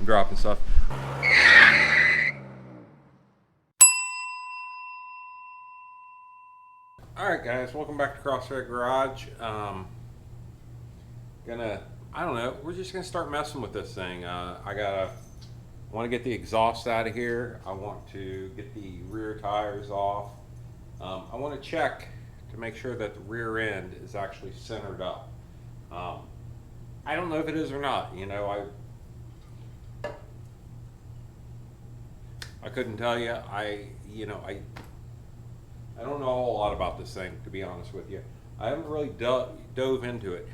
dropping stuff. Alright guys, welcome back to CrossFit Garage. I don't know, we're just gonna start messing with this thing. I want to get the exhaust out of here. I want to get the rear tires off. I want to check to make sure that the rear end is actually centered up. I don't know if it is or not. You know, I couldn't tell you. I don't know a whole lot about this thing, to be honest with you. I haven't really dove into it.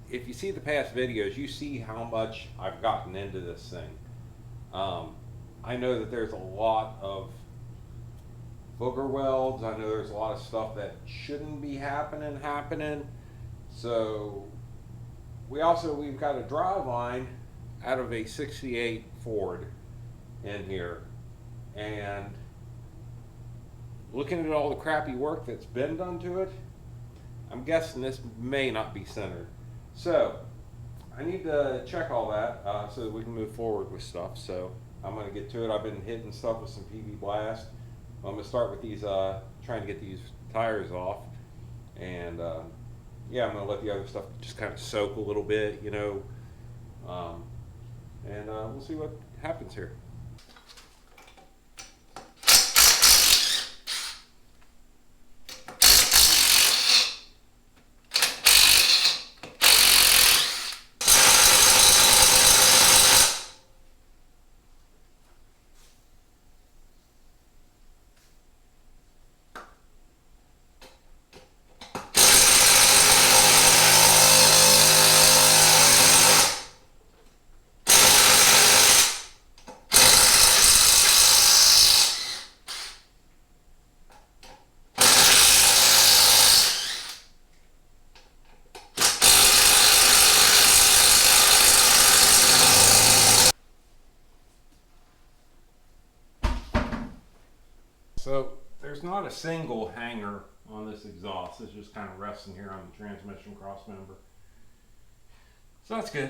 If you see the past videos, you see how much I've gotten into this thing. I know that there's a lot of booger welds. I know there's a lot of stuff that shouldn't be happening. So we've got a drive line out of a 68 Ford in here, and looking at all the crappy work that's been done to it, I'm guessing this may not be centered. So I need to check all that so that we can move forward with stuff. So I'm going to get to it. I've been hitting stuff with some PV Blast. I'm going to start with these, trying to get these tires off. And yeah, I'm going to let the other stuff just kind of soak a little bit, you know. And we'll see what happens here. So there's not a single hanger on this exhaust. It's just kind of resting here on the transmission cross member. So that's good.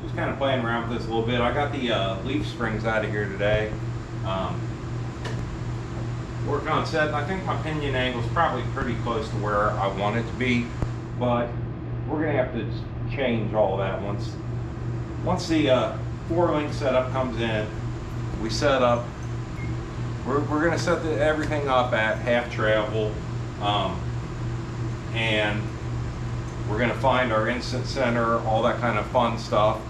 Just kind of playing around with this a little bit. I got the leaf springs out of here today. Working on setting. I think my pinion angle is probably pretty close to where I want it to be, but we're going to have to change all that once the 4-link setup comes in. We set up. We're going to set everything up at half travel, and we're going to find our instant center, all that kind of fun stuff.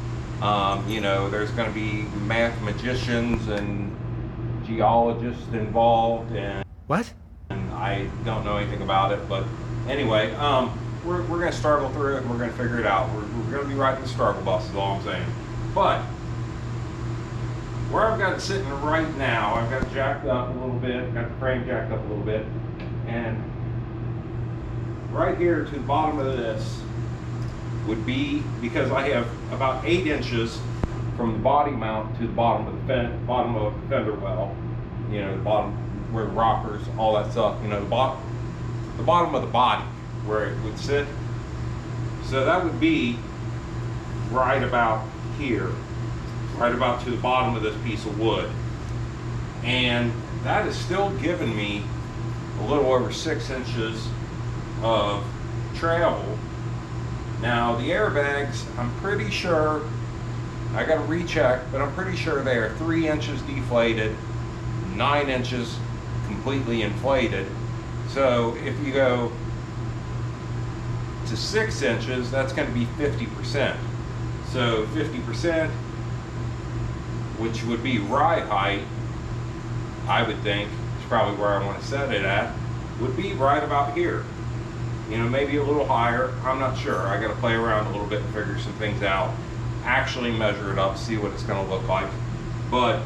You know, there's going to be math magicians and geologists involved, and I don't know anything about it, but anyway, we're going to struggle through it and we're going to figure it out. We're going to be riding the struggle bus is all I'm saying. But where I've got it sitting right now, I've got it jacked up a little bit, got the frame jacked up a little bit, and right here to the bottom of this would be, because I have about 8 inches from the body mount to the bottom of the fender well, you know, the bottom where the rockers, all that stuff, you know, the bottom of the body where it would sit. So that would be right about here, right about to the bottom of this piece of wood. And that is still giving me a little over 6 inches of travel. Now the airbags, I'm pretty sure, I got to recheck, but I'm pretty sure they are 3 inches deflated, 9 inches completely inflated. So if you go to 6 inches, that's going to be 50%. So 50%, which would be ride height, I would think, is probably where I want to set it at, would be right about here. You know, maybe a little higher, I'm not sure. I got to play around a little bit and figure some things out. Actually measure it up, see what it's going to look like. But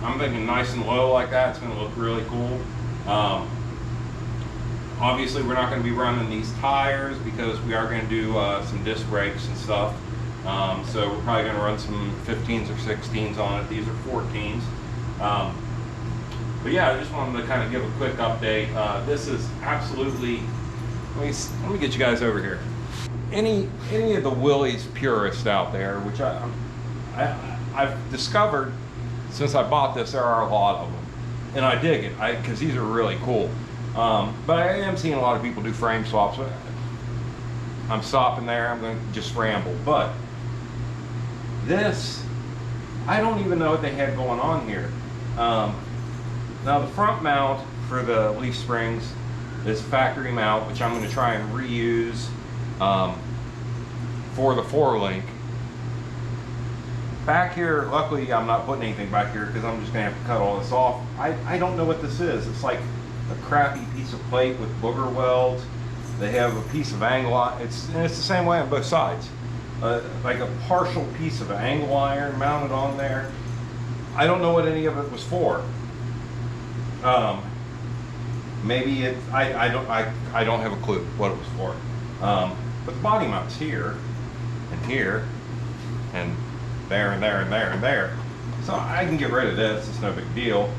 I'm thinking nice and low like that, it's going to look really cool. Obviously we're not going to be running these tires because we are going to do some disc brakes and stuff. So we're probably going to run some 15s or 16s on it. These are 14s. But yeah, I just wanted to kind of give a quick update. This is absolutely, let me get you guys over here. Any of the Willys purists out there, which I've discovered since I bought this, there are a lot of them, and I dig it because these are really cool. But I am seeing a lot of people do frame swaps. I'm stopping there. I'm going to just ramble. But this, I don't even know what they had going on here. Now the front mount for the leaf springs is factory mount, which I'm going to try and reuse for the 4-link. Back here, luckily I'm not putting anything back here because I'm just going to have to cut all this off. I don't know what this is. It's like a crappy piece of plate with booger welds. They have a piece of angle, it's the same way on both sides. Like a partial piece of angle iron mounted on there. I don't know what any of it was for. Maybe it, I don't have a clue what it was for. But the body mounts here, and here, and there, and there, and there, and there. So I can get rid of this, it's no big deal.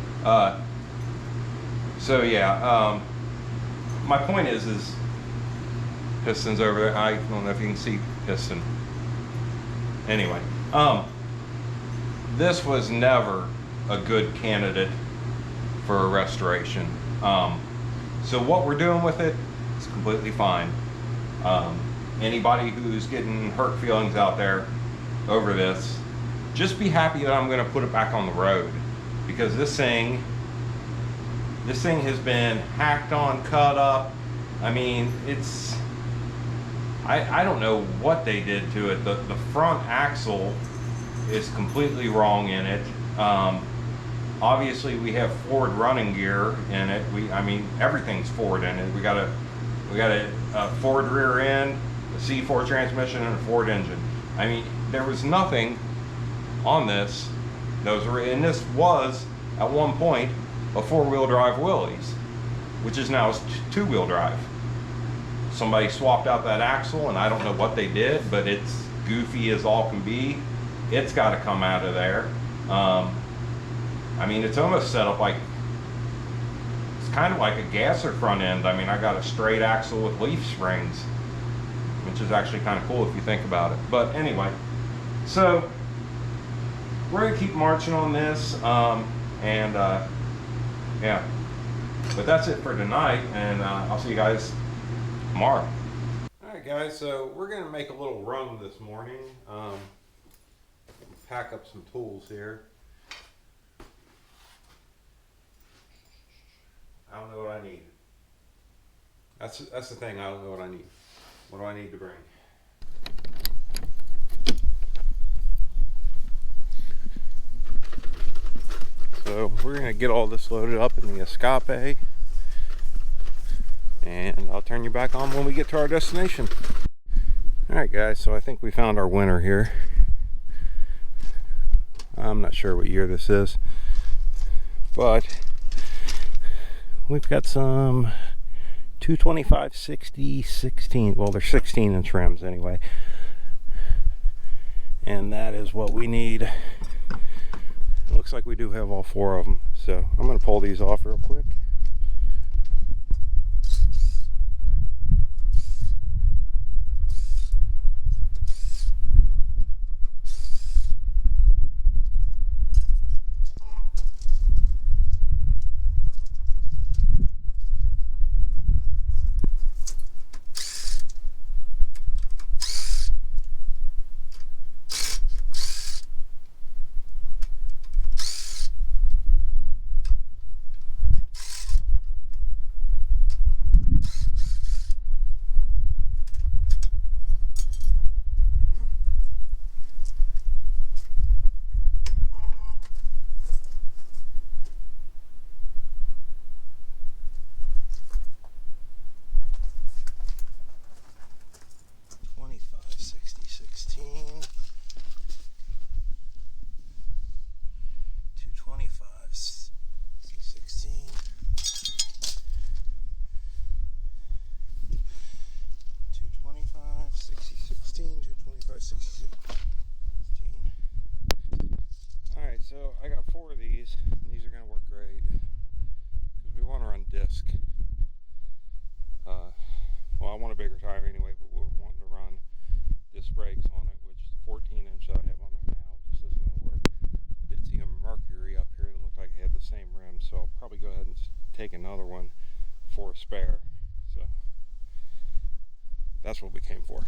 So yeah, my point is pistons over there. I don't know if you can see piston. Anyway, this was never a good candidate for a restoration. So what we're doing with it is completely fine. Anybody who's getting hurt feelings out there over this, just be happy that I'm going to put it back on the road, because this thing has been hacked on, cut up. I mean, it's, I don't know what they did to it. The front axle is completely wrong in it. Obviously we have Ford running gear in it. I mean everything's Ford in it. We got a Ford rear end, a C4 transmission, and a Ford engine. I mean, there was nothing on this. And this was at one point a 4-wheel drive Willys, which is now 2-wheel drive. Somebody swapped out that axle, and I don't know what they did, but it's goofy as all can be. It's got to come out of there. I mean, it's almost set up like, it's kind of like a gasser front end. I mean, I got a straight axle with leaf springs, which is actually kind of cool if you think about it. But anyway, so we're going to keep marching on this, yeah. But that's it for tonight, and I'll see you guys tomorrow. Alright guys, so we're going to make a little run this morning. Pack up some tools here. I don't know what I need. That's the thing, I don't know what I need. What do I need to bring? So we're going to get all this loaded up in the escape, and I'll turn you back on when we get to our destination. Alright guys, so I think we found our winner here. I'm not sure what year this is, but we've got some 225, 60, 16, well they're 16 inch rims anyway. And that is what we need. It looks like we do have all 4 of them. So I'm going to pull these off real quick. take another one for a spare. So that's what we came for.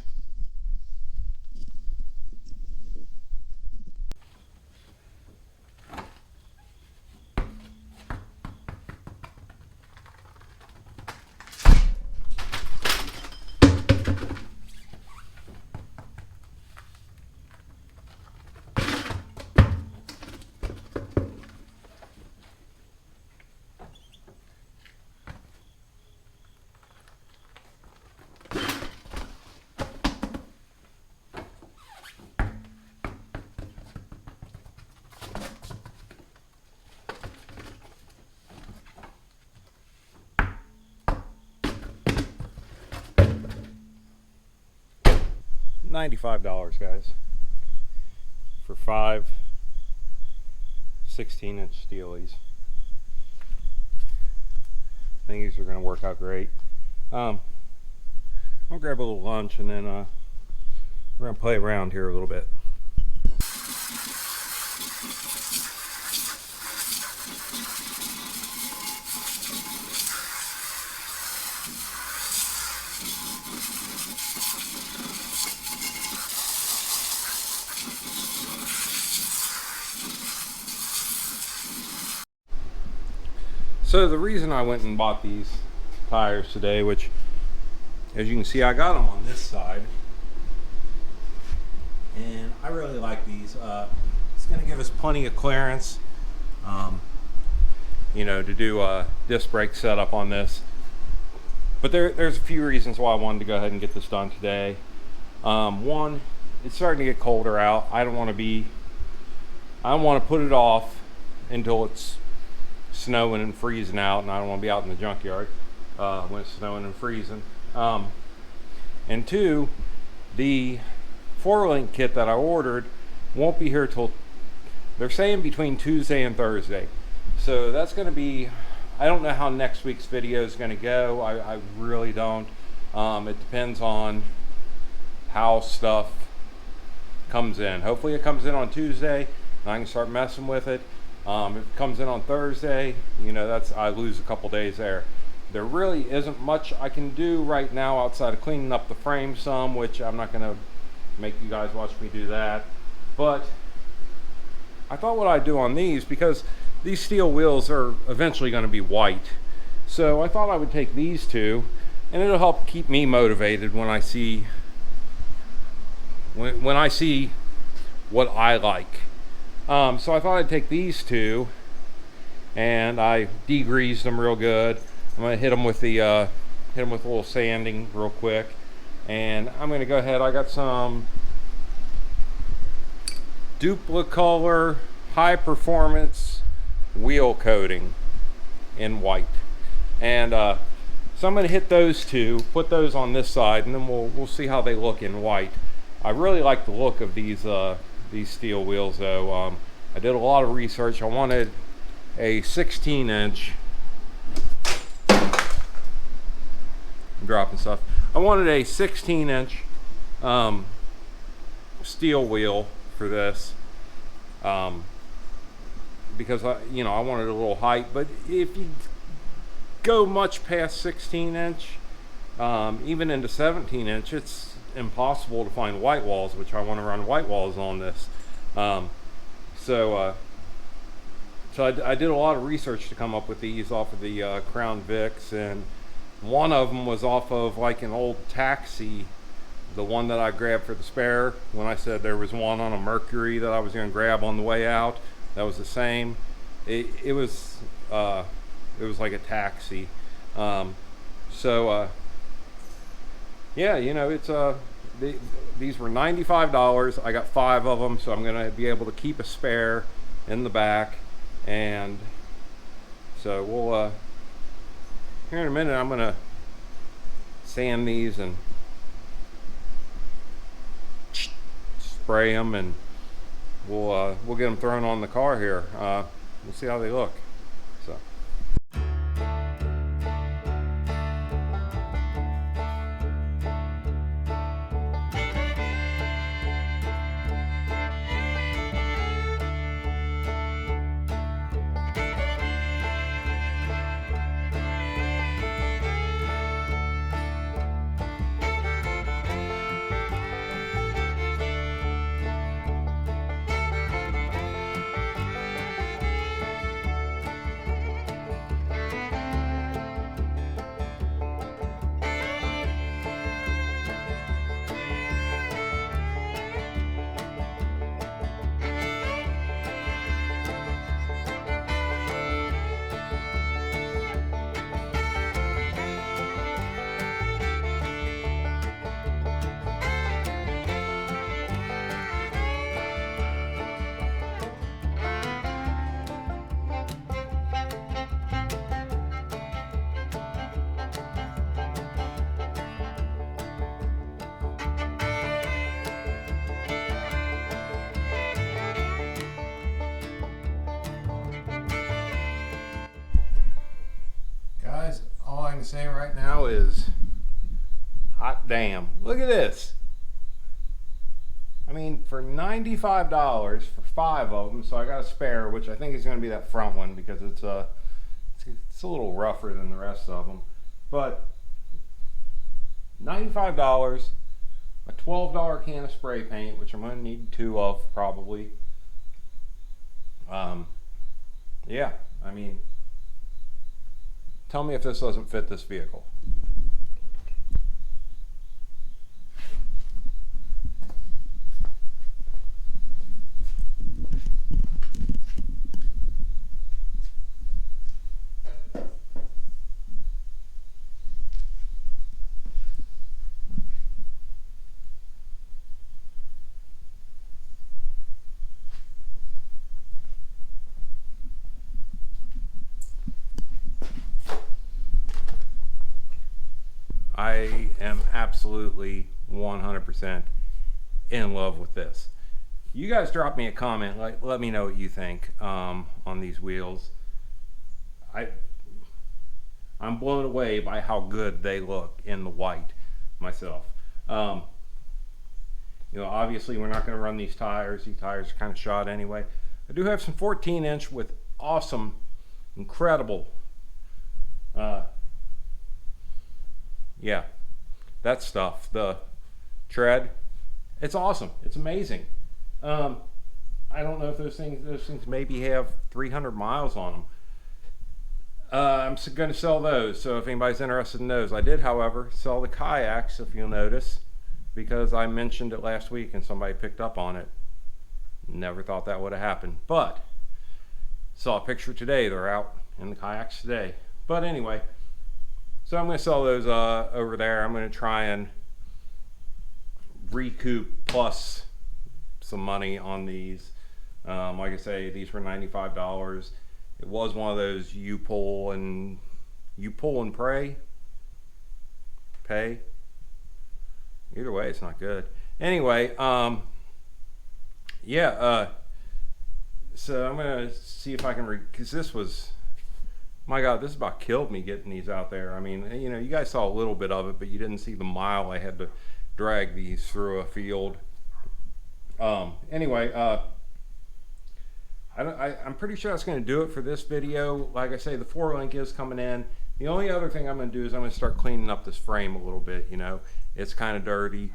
$95, guys, for 5 16-inch steelies. I think these are going to work out great. I'll grab a little lunch, and then we're going to play around here a little bit. So the reason I went and bought these tires today, which as you can see I got them on this side, and I really like these. It's going to give us plenty of clearance, you know, to do a disc brake setup on this. But there's a few reasons why I wanted to go ahead and get this done today. One, it's starting to get colder out. I don't want to put it off until it's snowing and freezing out, and I don't want to be out in the junkyard when it's snowing and freezing. And two, the 4-link kit that I ordered won't be here till, they're saying, between Tuesday and Thursday. So that's going to be, I don't know how next week's video is going to go. I really don't. It depends on how stuff comes in. Hopefully it comes in on Tuesday and I can start messing with it. If it comes in on Thursday, you know, I lose a couple days there. There really isn't much I can do right now outside of cleaning up the frame some, which I'm not going to make you guys watch me do that. But I thought what I'd do on these, because these steel wheels are eventually going to be white, so I thought I would take these two, and it'll help keep me motivated when I see when I see what I like. So I thought I'd take these two, and I degreased them real good. I'm gonna hit them with a little sanding real quick, and I'm gonna go ahead. I got some Duplicolor high performance wheel coating in white, and so I'm gonna hit those two, put those on this side, and then we'll see how they look in white. I really like the look of these steel wheels, though. I did a lot of research. I wanted a 16-inch. I'm dropping stuff. I wanted a 16-inch steel wheel for this, because I wanted a little height. But if you go much past 16-inch, even into 17-inch, it's impossible to find white walls, which I want to run white walls on this. So I did a lot of research to come up with these off of the Crown Vics, and one of them was off of like an old taxi, the one that I grabbed for the spare. When I said there was one on a Mercury that I was going to grab on the way out, that was the same. It was like a taxi. Yeah, it's these were $95. I got 5 of them, so I'm gonna be able to keep a spare in the back. And so we'll here in a minute I'm gonna sand these and spray them, and we'll get them thrown on the car here. We'll see how they look. So say right now is, hot damn. Look at this. I mean, for $95 for 5 of them, so I got a spare, which I think is going to be that front one because it's a little rougher than the rest of them. But $95, a $12 can of spray paint, which I'm going to need 2 of probably. Yeah, I mean, tell me if this doesn't fit this vehicle. I am absolutely 100% in love with this. You guys drop me a comment, let me know what you think on these wheels. I'm blown away by how good they look in the white myself. You know, obviously we're not going to run these tires. These tires are kind of shot anyway. I do have some 14-inch with awesome, incredible, yeah, that stuff, the tread, it's awesome. It's amazing. I don't know if those things maybe have 300 miles on them. I'm going to sell those, so if anybody's interested in those. I did, however, sell the kayaks, if you'll notice, because I mentioned it last week and somebody picked up on it. Never thought that would have happened, but saw a picture today. They're out in the kayaks today. But anyway, so I'm going to sell those over there. I'm going to try and recoup plus some money on these. Like I say, these were $95. It was one of those you pull and pay. Either way, it's not good. Anyway, yeah. So I'm gonna see if I can because this was, my God, this about killed me getting these out there. I mean, you know, you guys saw a little bit of it, but you didn't see the mile I had to drag these through a field. Anyway, I'm pretty sure that's going to do it for this video. Like I say, the 4-link is coming in. The only other thing I'm going to do is I'm going to start cleaning up this frame a little bit. You know, it's kind of dirty.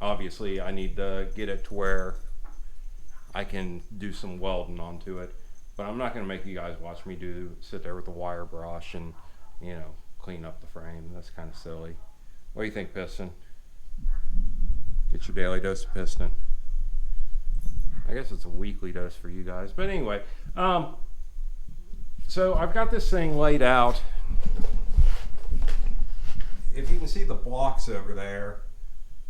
Obviously, I need to get it to where I can do some welding onto it. But I'm not going to make you guys watch me sit there with a wire brush and, you know, clean up the frame. That's kind of silly. What do you think, Piston? Get your daily dose of piston. I guess it's a weekly dose for you guys. But anyway, so I've got this thing laid out. If you can see the blocks over there,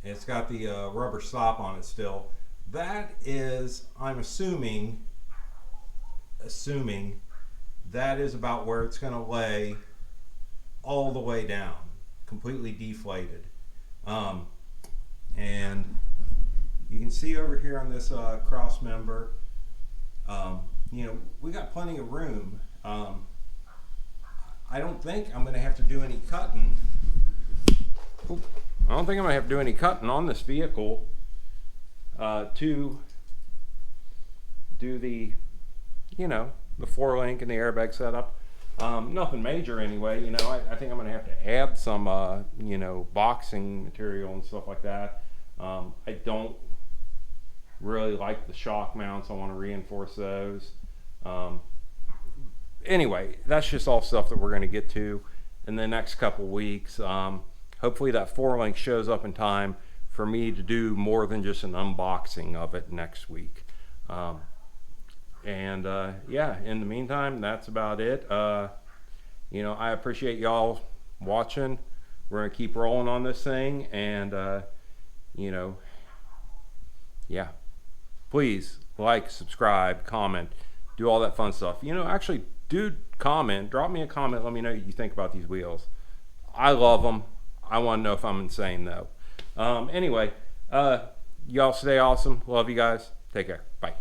it's got the rubber stop on it still. That is, I'm assuming that is about where it's going to lay all the way down, completely deflated. And you can see over here on this cross member, you know, we got plenty of room. I don't think I'm going to have to do any cutting. I don't think I'm going to have to do any cutting on this vehicle to do the, you know, the 4-link and the airbag setup. Nothing major anyway. You know, I think I'm going to have to add some, you know, boxing material and stuff like that. I don't really like the shock mounts. I want to reinforce those. Anyway, that's just all stuff that we're going to get to in the next couple weeks. Hopefully that 4-link shows up in time for me to do more than just an unboxing of it next week. Yeah, in the meantime, that's about it. You know, I appreciate y'all watching. We're going to keep rolling on this thing, and you know, yeah, please like, subscribe, comment, do all that fun stuff. You know, actually do comment, drop me a comment, let me know what you think about these wheels. I love them. I want to know if I'm insane though. Anyway, y'all stay awesome. Love you guys. Take care. Bye.